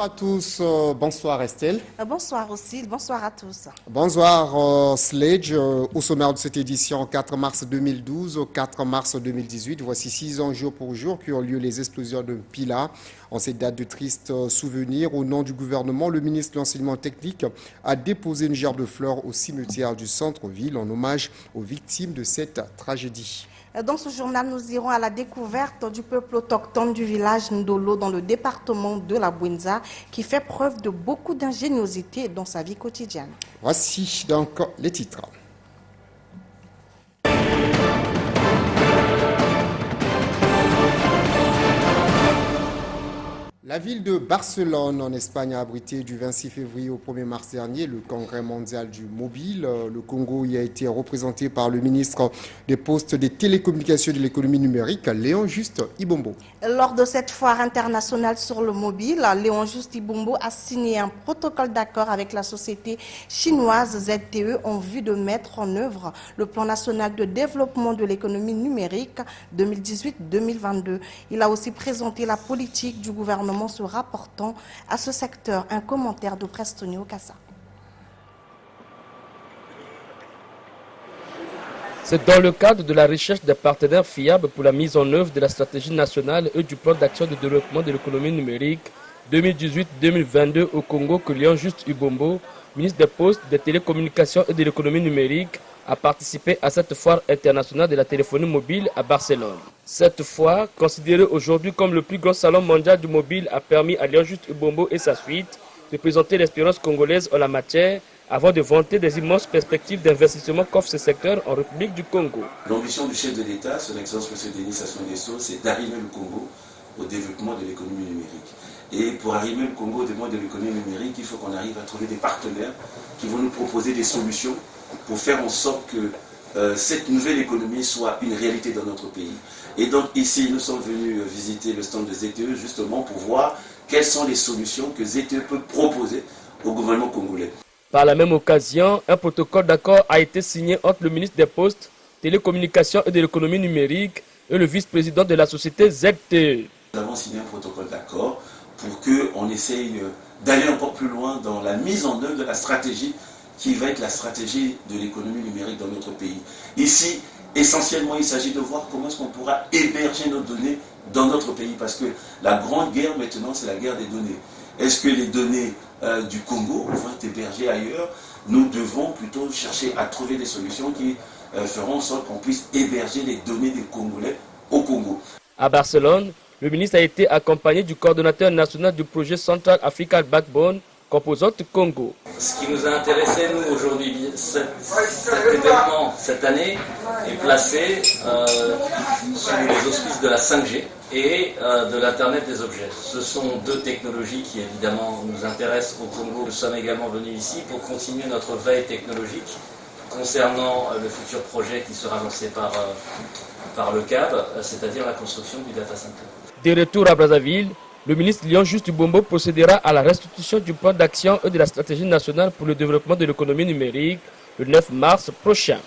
Bonsoir à tous, bonsoir Estelle. Bonsoir aussi, bonsoir à tous. Bonsoir Sledge, au sommaire de cette édition 4 mars 2012 au 4 mars 2018. Voici 6 ans jour pour jour qui ont lieu les explosions de Pila. En cette date de triste souvenir, au nom du gouvernement, le ministre de l'Enseignement technique a déposé une gerbe de fleurs au cimetière du centre-ville en hommage aux victimes de cette tragédie. Dans ce journal, nous irons à la découverte du peuple autochtone du village Ndolo dans le département de la Bouenza qui fait preuve de beaucoup d'ingéniosité dans sa vie quotidienne. Voici donc les titres. La ville de Barcelone, en Espagne, a abrité du 26 février au 1er mars dernier le congrès mondial du mobile. Le Congo y a été représenté par le ministre des Postes, des Télécommunications et de l'économie numérique, Léon Juste Ibombo. Lors de cette foire internationale sur le mobile, Léon Juste Ibombo a signé un protocole d'accord avec la société chinoise ZTE en vue de mettre en œuvre le plan national de développement de l'économie numérique 2018-2022. Il a aussi présenté la politique du gouvernement se rapportant à ce secteur. Un commentaire de Prestonio Cassa. C'est dans le cadre de la recherche des partenaires fiables pour la mise en œuvre de la stratégie nationale et du plan d'action de développement de l'économie numérique 2018-2022 au Congo que Léon Juste Ibombo, ministre des Postes, des Télécommunications et de l'économie numérique, a participé à cette foire internationale de la téléphonie mobile à Barcelone. Cette foire, considérée aujourd'hui comme le plus grand salon mondial du mobile, a permis à Léon Juste Ibombo et sa suite de présenter l'expérience congolaise en la matière avant de vanter des immenses perspectives d'investissement qu'offre ce secteur en République du Congo. L'ambition du chef de l'État, son Excellence M. Denis Sassou Nguesso, c'est d'arrimer le Congo au développement de l'économie numérique. Et pour arrimer le Congo au développement de l'économie numérique, il faut qu'on arrive à trouver des partenaires qui vont nous proposer des solutions pour faire en sorte que cette nouvelle économie soit une réalité dans notre pays. Et donc ici, nous sommes venus visiter le stand de ZTE justement pour voir quelles sont les solutions que ZTE peut proposer au gouvernement congolais. Par la même occasion, un protocole d'accord a été signé entre le ministre des Postes, Télécommunications et de l'économie numérique et le vice-président de la société ZTE. Nous avons signé un protocole d'accord pour qu'on essaye d'aller encore plus loin dans la mise en œuvre de la stratégie qui va être la stratégie de l'économie numérique dans notre pays. Ici, essentiellement, il s'agit de voir comment est-ce qu'on pourra héberger nos données dans notre pays, parce que la grande guerre maintenant, c'est la guerre des données. Est-ce que les données du Congo vont être hébergées ailleurs? Nous devons plutôt chercher à trouver des solutions qui feront en sorte qu'on puisse héberger les données des Congolais au Congo. À Barcelone, le ministre a été accompagné du coordonnateur national du projet Central African Backbone, composante Congo. Ce qui nous a intéressé, nous, aujourd'hui, cet événement, cette année, est placé sous les auspices de la 5G et de l'Internet des objets. Ce sont deux technologies qui, évidemment, nous intéressent au Congo. Nous sommes également venus ici pour continuer notre veille technologique concernant le futur projet qui sera lancé par le CAB, c'est-à-dire la construction du data center. De retour à Brazzaville, le ministre Léon Juste Ibombo procédera à la restitution du plan d'action et de la stratégie nationale pour le développement de l'économie numérique le 9 mars prochain.